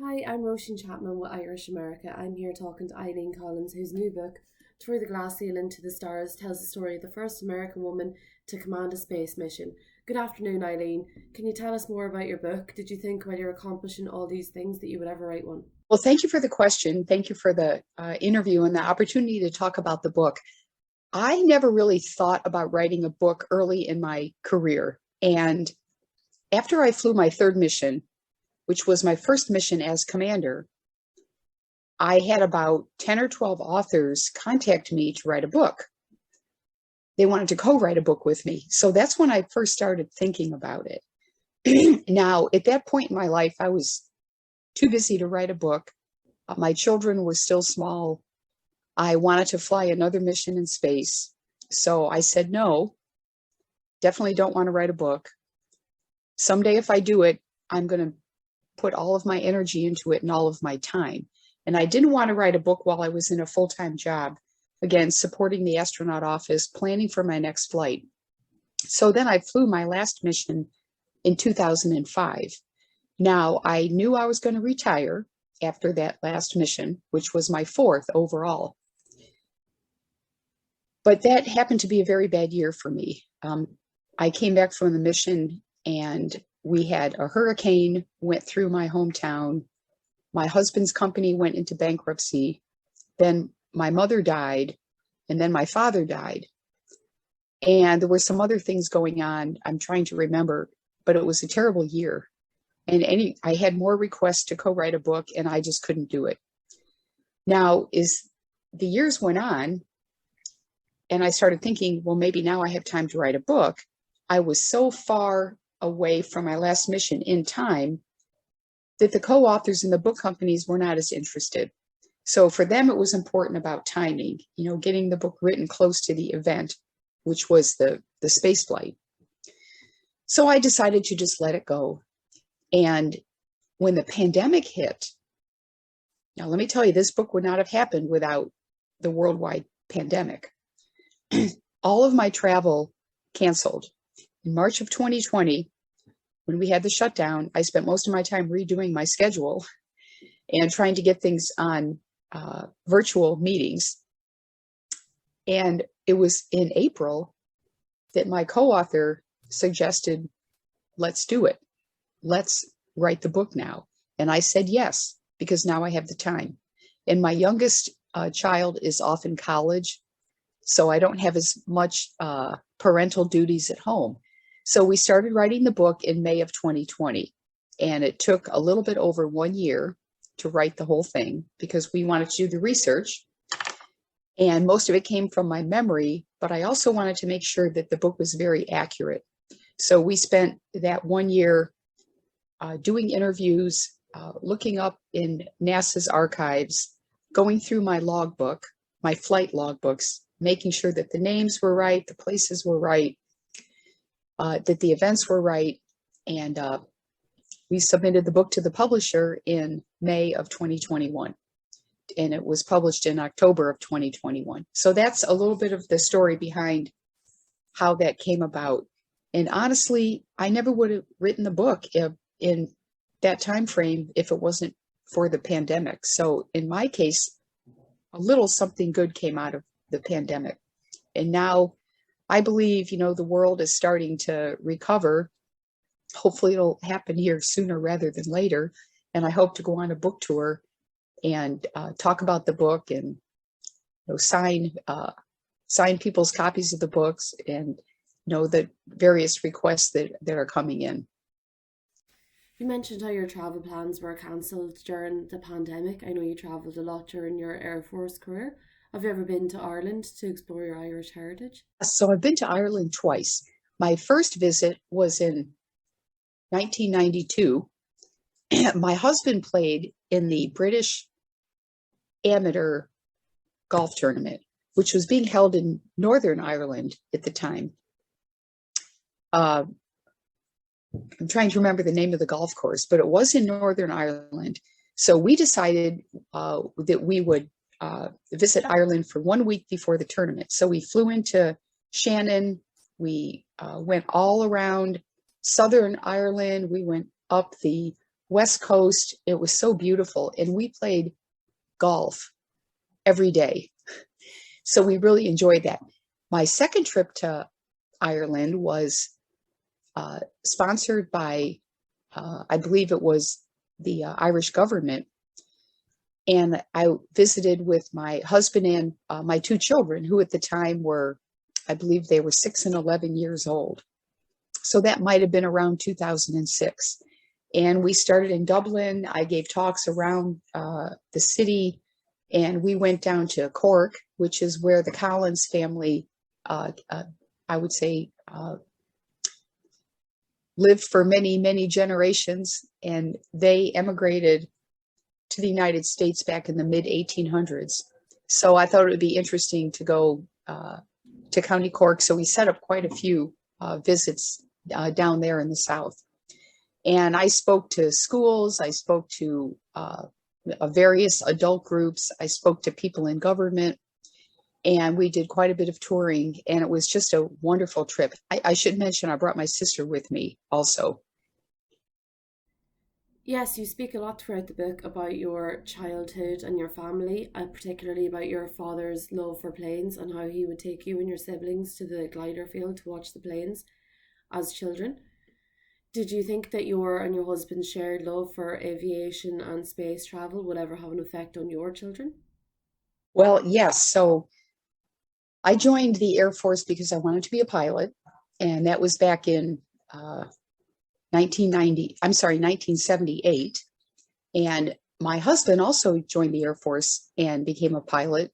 Hi, I'm Róisín Chapman with Irish America. I'm here talking to Eileen Collins, whose new book, Through the Glass Ceiling to the Stars, tells the story of the first American woman to command a space mission. Good afternoon, Eileen. Can you tell us more about your book? Did you think while you're accomplishing all these things that you would ever write one? Well, thank you for the question. Thank you for the interview and the opportunity to talk about the book. I never really thought about writing a book early in my career. And after I flew my third mission, which was my first mission as commander, I had about 10 or 12 authors contact me to write a book. They wanted to co-write a book with me. So that's when I first started thinking about it. Now, at that point in my life, I was too busy to write a book. My children were still small. I wanted to fly another mission in space. So I said, no, definitely don't want to write a book. Someday if I do it, I'm going to put all of my energy into it and all of my time. And I didn't want to write a book while I was in a full-time job, again, supporting the astronaut office, planning for my next flight. So then I flew my last mission in 2005. Now, I knew I was going to retire after that last mission, which was my fourth overall. But that happened to be a very bad year for me. I came back from the mission and we had a hurricane went through my hometown. My husband's company went into bankruptcy. Then my mother died, and then my father died. And there were some other things going on. I'm trying to remember, but it was a terrible year. And I had more requests to co-write a book, and I just couldn't do it. Now, as the years went on, and I started thinking, well, maybe now I have time to write a book. I was so far away from my last mission in time that the co-authors and the book companies were not as interested. So for them, it was important about timing, getting the book written close to the event, which was the space flight. So I decided to just let it go. And when the pandemic hit, now let me tell you, this book would not have happened without the worldwide pandemic. All of my travel canceled. In March of 2020, when we had the shutdown, I spent most of my time redoing my schedule and trying to get things on virtual meetings. And it was in April that my co-author suggested, let's do it. Let's write the book now. And I said yes, because now I have the time. And my youngest child is off in college, so I don't have as much parental duties at home. So we started writing the book in May of 2020. And it took a little bit over 1 year to write the whole thing because we wanted to do the research. And most of it came from my memory, but I also wanted to make sure that the book was very accurate. So we spent that 1 year doing interviews, looking up in NASA's archives, going through my logbook, my flight logbooks, making sure that the names were right, the places were right, that the events were right. And we submitted the book to the publisher in May of 2021. And it was published in October of 2021. So that's a little bit of the story behind how that came about. And honestly, I never would have written the book in that time frame if it wasn't for the pandemic. So in my case, a little something good came out of the pandemic. And now I believe, the world is starting to recover. Hopefully it'll happen here sooner rather than later. And I hope to go on a book tour and talk about the book and sign people's copies of the books and the various requests that are coming in. You mentioned how your travel plans were cancelled during the pandemic. I know you travelled a lot during your Air Force career. Have you ever been to Ireland to explore your Irish heritage? So I've been to Ireland twice. My first visit was in 1992. My husband played in the British amateur golf tournament, which was being held in Northern Ireland at the time. I'm trying to remember the name of the golf course, but it was in Northern Ireland. So we decided that we would visit Ireland for 1 week before the tournament. So we flew into Shannon. We went all around Southern Ireland. We went up the West Coast. It was so beautiful. And we played golf every day. So we really enjoyed that. My second trip to Ireland was sponsored by, I believe it was the Irish government. And I visited with my husband and my two children, who at the time were, I believe they were 6 and 11 years old. So that might have been around 2006. And we started in Dublin. I gave talks around the city, and we went down to Cork, which is where the Collins family, I would say, lived for many, many generations. And they emigrated to the United States back in the mid 1800s. So I thought it would be interesting to go to County Cork. So we set up quite a few visits down there in the South. And I spoke to schools, I spoke to various adult groups, I spoke to people in government, and we did quite a bit of touring, and it was just a wonderful trip. I should mention I brought my sister with me also. Yes, you speak a lot throughout the book about your childhood and your family, and particularly about your father's love for planes and how he would take you and your siblings to the glider field to watch the planes as children. Did you think that your and your husband's shared love for aviation and space travel would ever have an effect on your children? Well, yes. So I joined the Air Force because I wanted to be a pilot, and that was back in 1978. And my husband also joined the Air Force and became a pilot.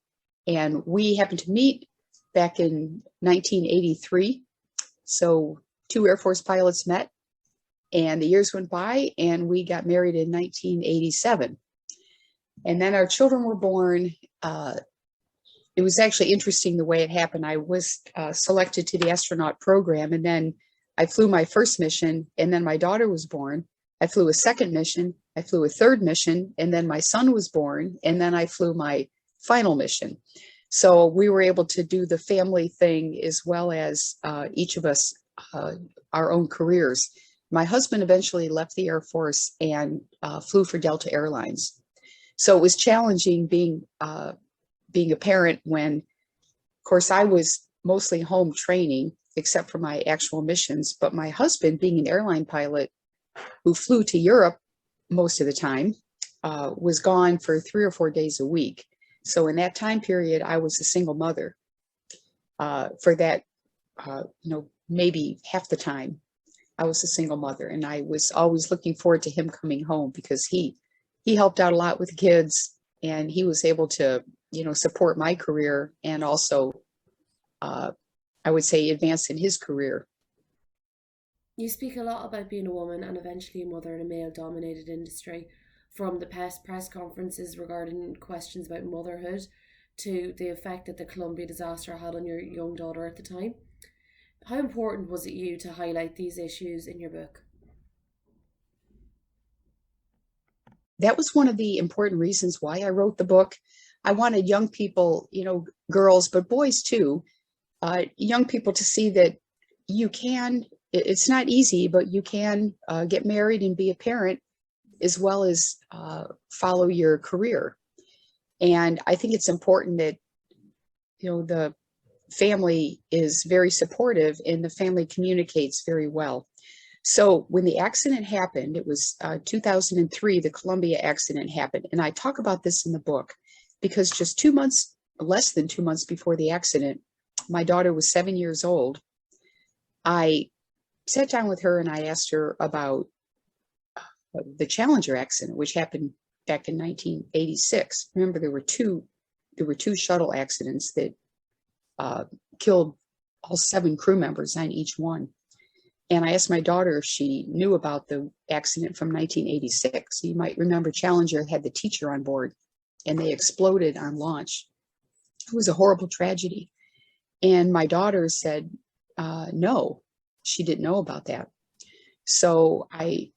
And we happened to meet back in 1983. So two Air Force pilots met, and the years went by, and we got married in 1987. And then our children were born. It was actually interesting the way it happened. I was selected to the astronaut program, and then I flew my first mission, and then my daughter was born. I flew a second mission, I flew a third mission, and then my son was born, and then I flew my final mission. So we were able to do the family thing as well as each of us, our own careers. My husband eventually left the Air Force and flew for Delta Airlines. So it was challenging being a parent when, of course, I was mostly home training, except for my actual missions. But my husband, being an airline pilot who flew to Europe most of the time, was gone for 3 or 4 days a week. So in that time period, I was a single mother for that, maybe half the time. I was a single mother, and I was always looking forward to him coming home because he helped out a lot with the kids, and he was able to, support my career and also, I would say, advance in his career. You speak a lot about being a woman and eventually a mother in a male dominated industry, from the past press conferences regarding questions about motherhood to the effect that the Columbia disaster had on your young daughter at the time. How important was it you to highlight these issues in your book? That was one of the important reasons why I wrote the book. I wanted young people, girls, but boys too, young people to see that you can, it's not easy, but you can get married and be a parent as well as follow your career. And I think it's important that, the family is very supportive and the family communicates very well. So when the accident happened, it was 2003, the Columbia accident happened. And I talk about this in the book because just 2 months, less than 2 months before the accident, my daughter was 7 years old. I sat down with her and I asked her about the Challenger accident, which happened back in 1986. Remember, there were two shuttle accidents that killed all 7 crew members on each one. And I asked my daughter if she knew about the accident from 1986. You might remember Challenger had the teacher on board and they exploded on launch. It was a horrible tragedy. And my daughter said, no, she didn't know about that. So I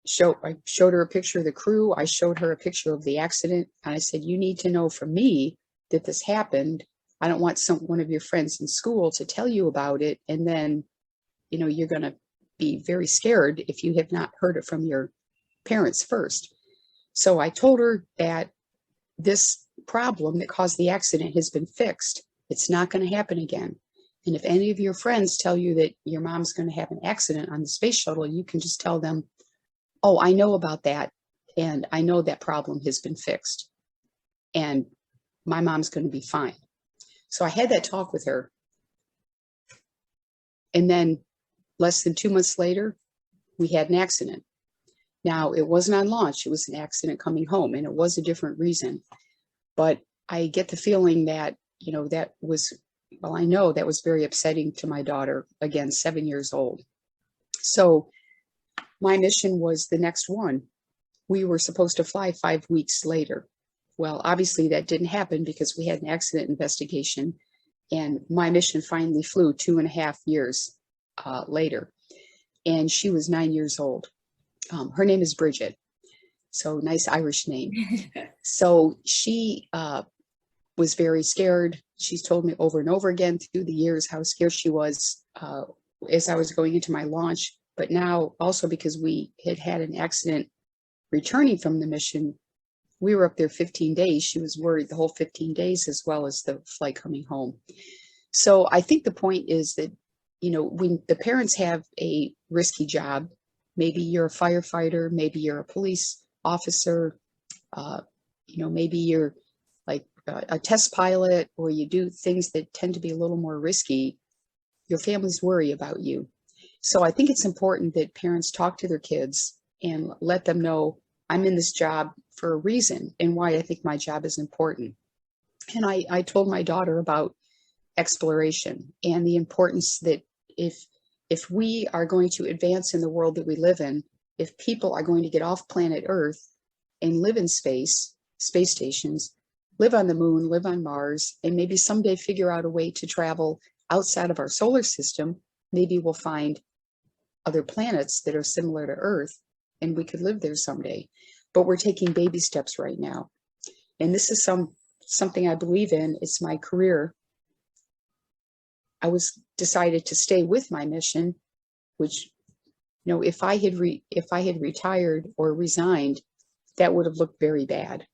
showed her a picture of the crew. I showed her a picture of the accident. And I said, you need to know from me that this happened. I don't want one of your friends in school to tell you about it. And then, you're going to be very scared if you have not heard it from your parents first. So I told her that this problem that caused the accident has been fixed. It's not going to happen again. And if any of your friends tell you that your mom's going to have an accident on the space shuttle, you can just tell them, oh, I know about that. And I know that problem has been fixed. And my mom's going to be fine. So I had that talk with her. And then less than 2 months later, we had an accident. Now, it wasn't on launch. It was an accident coming home, and it was a different reason. But I get the feeling that, that was, well, I know that was very upsetting to my daughter, again, 7 years old. So my mission was the next one. We were supposed to fly 5 weeks later. Well, obviously that didn't happen because we had an accident investigation, and my mission finally flew 2.5 years later. And she was 9 years old. Her name is Bridget. So nice Irish name. So she was very scared. She's told me over and over again through the years how scared she was as I was going into my launch. But now also because we had had an accident returning from the mission, we were up there 15 days. She was worried the whole 15 days as well as the flight coming home. So I think the point is that, when the parents have a risky job, maybe you're a firefighter, maybe you're a police officer, maybe you're like a test pilot, or you do things that tend to be a little more risky, your families worry about you. So I think it's important that parents talk to their kids and let them know, I'm in this job for a reason and why I think my job is important. And I told my daughter about exploration and the importance that if we are going to advance in the world that we live in, if people are going to get off planet Earth and live in space stations, live on the moon, live on Mars, and maybe someday figure out a way to travel outside of our solar system, maybe we'll find other planets that are similar to Earth and we could live there someday. But we're taking baby steps right now. And this is something I believe in. It's my career. I was decided to stay with my mission, which, if I had retired or resigned, that would have looked very bad.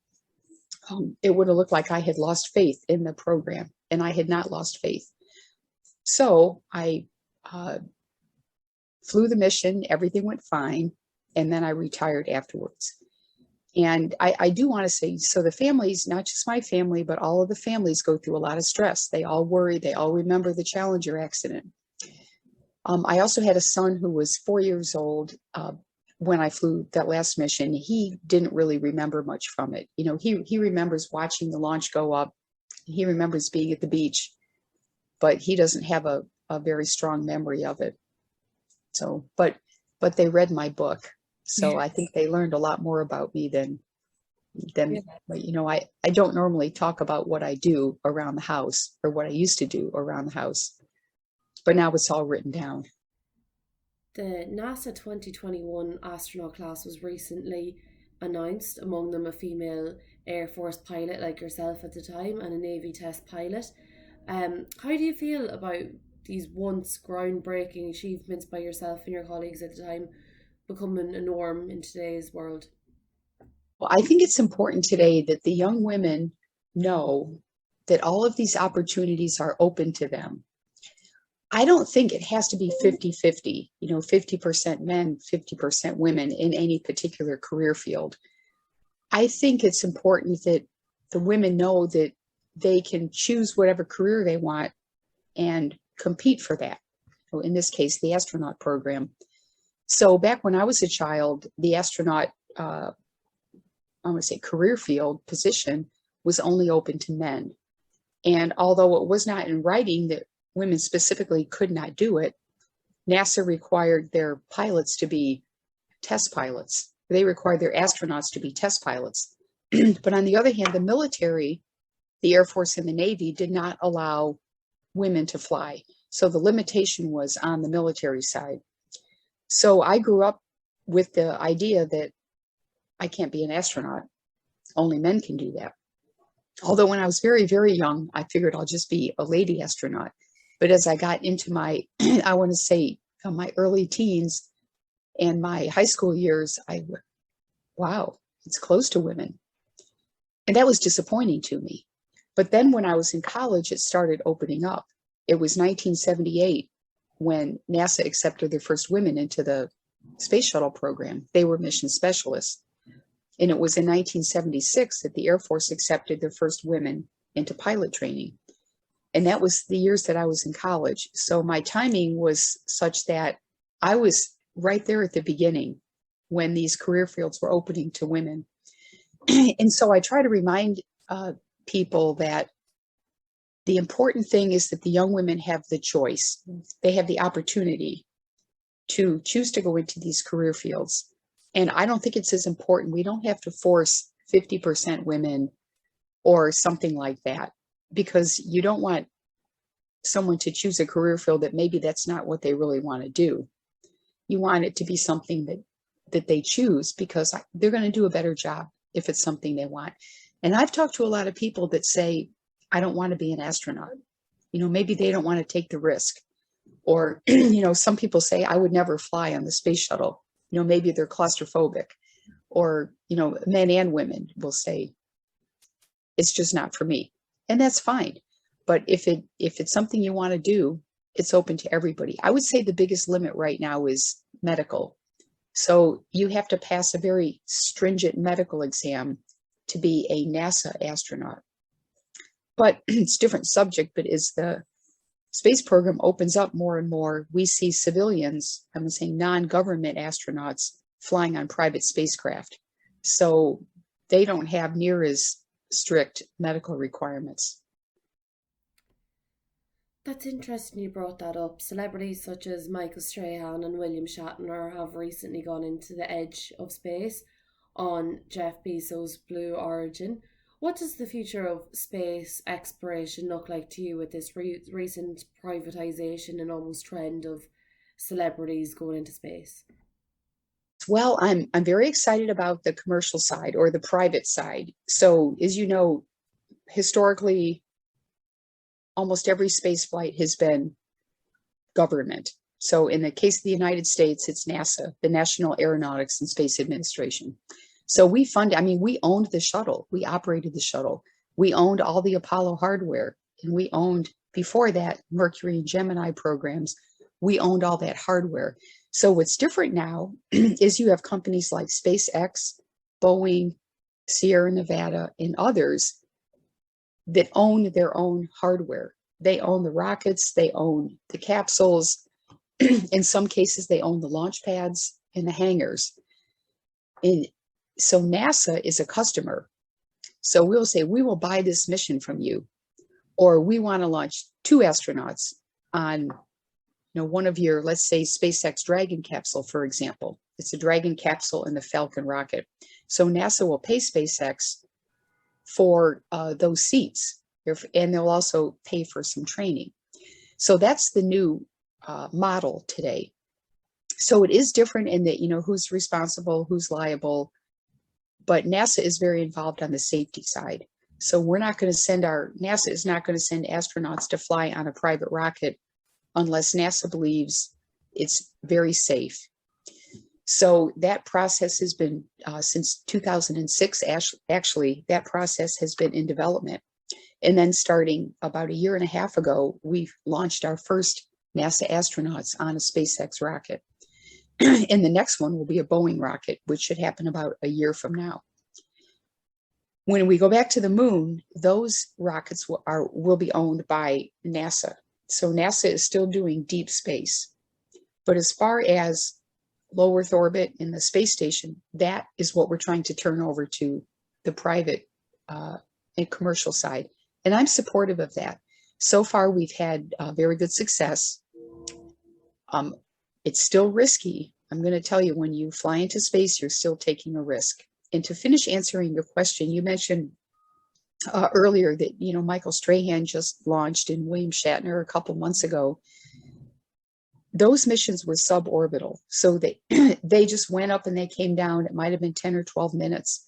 It would have looked like I had lost faith in the program, and I had not lost faith. So I flew the mission, everything went fine, and then I retired afterwards. And I do want to say, so the families, not just my family, but all of the families go through a lot of stress. They all worry. They all remember the Challenger accident. I also had a son who was 4 years old when I flew that last mission. He didn't really remember much from it. He remembers watching the launch go up. He remembers being at the beach, but he doesn't have a very strong memory of it. So, but they read my book. So I think they learned a lot more about me than I don't normally talk about what I do around the house or what I used to do around the house, but now it's all written down. The NASA 2021 astronaut class was recently announced, among them a female Air Force pilot like yourself at the time and a Navy test pilot. How do you feel about these once groundbreaking achievements by yourself and your colleagues at the time becoming a norm in today's world? Well, I think it's important today that the young women know that all of these opportunities are open to them. I don't think it has to be 50-50, 50% men, 50% women in any particular career field. I think it's important that the women know that they can choose whatever career they want and compete for that. In this case, the astronaut program. So back when I was a child, the astronaut, career field position was only open to men. And although it was not in writing that women specifically could not do it, NASA required their pilots to be test pilots. They required their astronauts to be test pilots. But on the other hand, the military, the Air Force and the Navy did not allow women to fly. So the limitation was on the military side. So I grew up with the idea that I can't be an astronaut. Only men can do that. Although when I was very, very young, I figured I'll just be a lady astronaut. But as I got into my, my early teens and my high school years, wow, it's closed to women. And that was disappointing to me. But then when I was in college, it started opening up. It was 1978 when NASA accepted their first women into the space shuttle program. They were mission specialists. And it was in 1976 that the Air Force accepted their first women into pilot training. And that was the years that I was in college. So my timing was such that I was right there at the beginning when these career fields were opening to women. And so I try to remind people that the important thing is that the young women have the choice. They have the opportunity to choose to go into these career fields. And I don't think it's as important. We don't have to force 50% women or something like that, because you don't want someone to choose a career field that maybe that's not what they really want to do. You want it to be something that they choose because they're going to do a better job if it's something they want. And I've talked to a lot of people that say, I don't want to be an astronaut. Maybe they don't want to take the risk. Or, some people say, I would never fly on the space shuttle. Maybe they're claustrophobic. Or, men and women will say, it's just not for me. And that's fine. But if it's something you want to do, it's open to everybody. I would say the biggest limit right now is medical. So you have to pass a very stringent medical exam to be a NASA astronaut. But it's a different subject, but as the space program opens up more and more, we see civilians, I'm saying non-government astronauts, flying on private spacecraft. So they don't have near as strict medical requirements. That's interesting you brought that up. Celebrities such as Michael Strahan and William Shatner have recently gone into the edge of space on Jeff Bezos' Blue Origin. What does the future of space exploration look like to you with this recent privatization and almost trend of celebrities going into space? Well, I'm very excited about the commercial side or the private side. So, as you know, historically, almost every space flight has been government. So in the case of the United States, it's NASA, the National Aeronautics and Space Administration. So we owned the shuttle. We operated the shuttle. We owned all the Apollo hardware. And we owned, before that, Mercury and Gemini programs. We owned all that hardware. So what's different now is you have companies like SpaceX, Boeing, Sierra Nevada, and others that own their own hardware. They own the rockets, they own the capsules. In some cases, they own the launch pads and the hangars. And so NASA is a customer. So we'll say, we will buy this mission from you, or we want to launch 2 astronauts on one of your, let's say, SpaceX Dragon capsule, for example. It's a Dragon capsule and the Falcon rocket. So NASA will pay SpaceX for those seats, and they'll also pay for some training. So that's the new model today. So it is different in that, who's responsible, who's liable, but NASA is very involved on the safety side. So NASA is not going to send astronauts to fly on a private rocket unless NASA believes it's very safe. So that process has been, since 2006, actually, that process has been in development. And then starting about 1.5 years ago, we launched our first NASA astronauts on a SpaceX rocket. And the next one will be a Boeing rocket, which should happen about a year from now. When we go back to the moon, those rockets will be owned by NASA. So NASA is still doing deep space. But as far as low Earth orbit in the space station, that is what we're trying to turn over to the private and commercial side. And I'm supportive of that. So far, we've had very good success. It's still risky. I'm going to tell you, when you fly into space, you're still taking a risk. And to finish answering your question, you mentioned earlier that, Michael Strahan just launched and William Shatner a couple months ago. Those missions were suborbital. So they just went up and they came down. It might have been 10 or 12 minutes.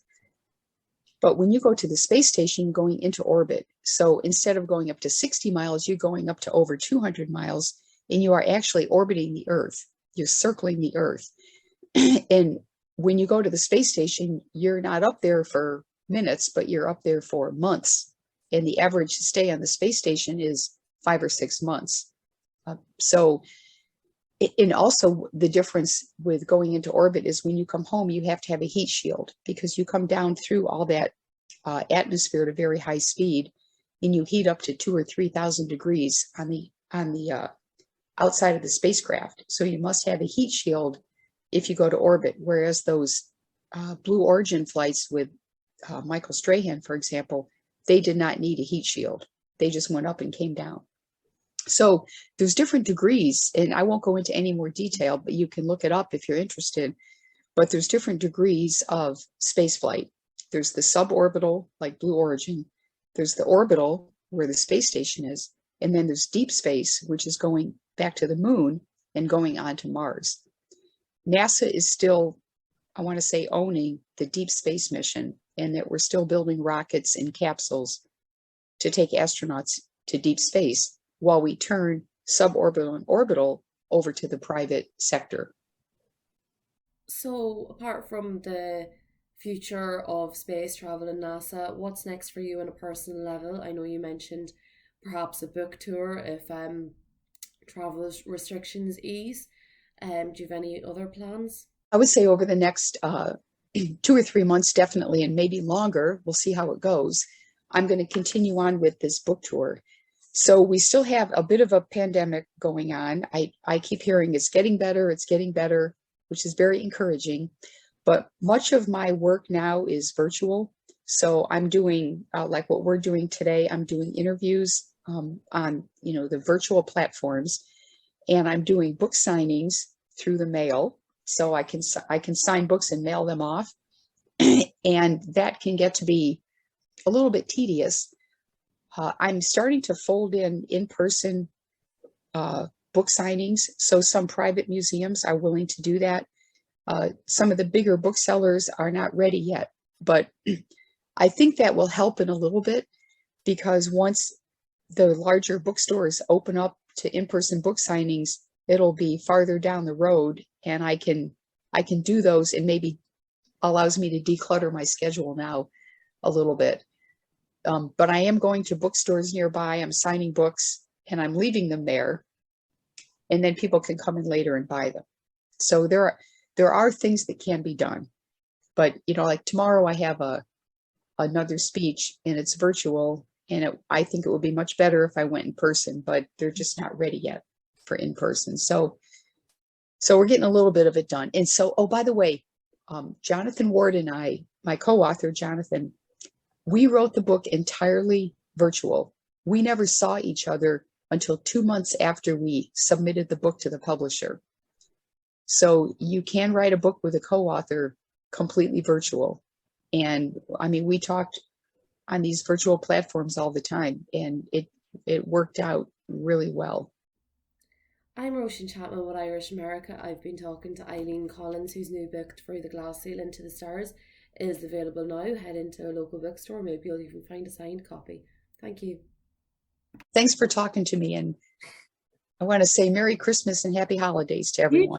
But when you go to the space station, you're going into orbit. So instead of going up to 60 miles, you're going up to over 200 miles, and you are actually orbiting the Earth. You're circling the Earth. And when you go to the space station, you're not up there for minutes, but you're up there for months. And the average stay on the space station is 5 or 6 months. And also the difference with going into orbit is when you come home, you have to have a heat shield because you come down through all that atmosphere at a very high speed, and you heat up to 2,000 or 3,000 degrees on the outside of the spacecraft. So you must have a heat shield if you go to orbit. Whereas those Blue Origin flights with Michael Strahan, for example, they did not need a heat shield. They just went up and came down. So there's different degrees, and I won't go into any more detail, but you can look it up if you're interested. But there's different degrees of spaceflight. There's the suborbital, like Blue Origin. There's the orbital, where the space station is. And then there's deep space, which is going back to the moon and going on to Mars. NASA is still, I want to say, owning the deep space mission, and that we're still building rockets and capsules to take astronauts to deep space while we turn suborbital and orbital over to the private sector. So, apart from the future of space travel in NASA, what's next for you on a personal level? I know you mentioned perhaps a book tour if travel restrictions ease. Do you have any other plans? I would say over the next 2 or 3 months, definitely, and maybe longer, we'll see how it goes. I'm going to continue on with this book tour. So we still have a bit of a pandemic going on. I keep hearing it's getting better, which is very encouraging. But much of my work now is virtual. So I'm doing, like what we're doing today, I'm doing interviews on, the virtual platforms. And I'm doing book signings through the mail. So I can sign books and mail them off. And that can get to be a little bit tedious. I'm starting to fold in-person book signings. So some private museums are willing to do that. Some of the bigger booksellers are not ready yet, but I think that will help in a little bit, because once the larger bookstores open up to in-person book signings, it'll be farther down the road, and I can do those, and maybe allows me to declutter my schedule now a little bit. But I am going to bookstores nearby. I'm signing books and I'm leaving them there, and then people can come in later and buy them. So there are things that can be done, but like tomorrow I have another speech and it's virtual, and I think it would be much better if I went in person, but they're just not ready yet for in person. So we're getting a little bit of it done. And so, oh, by the way, Jonathan Ward and I, my co-author Jonathan, we wrote the book entirely virtual. We never saw each other until 2 months after we submitted the book to the publisher. So you can write a book with a co-author completely virtual. And I mean, we talked on these virtual platforms all the time, and it worked out really well. I'm Róisín Chapman with Irish America. I've been talking to Eileen Collins, whose new book, Through the Glass Ceiling to the Stars, is available now. Head into a local bookstore. Maybe you'll even find a signed copy. Thank you. Thanks for talking to me. And I want to say Merry Christmas and Happy Holidays to everyone.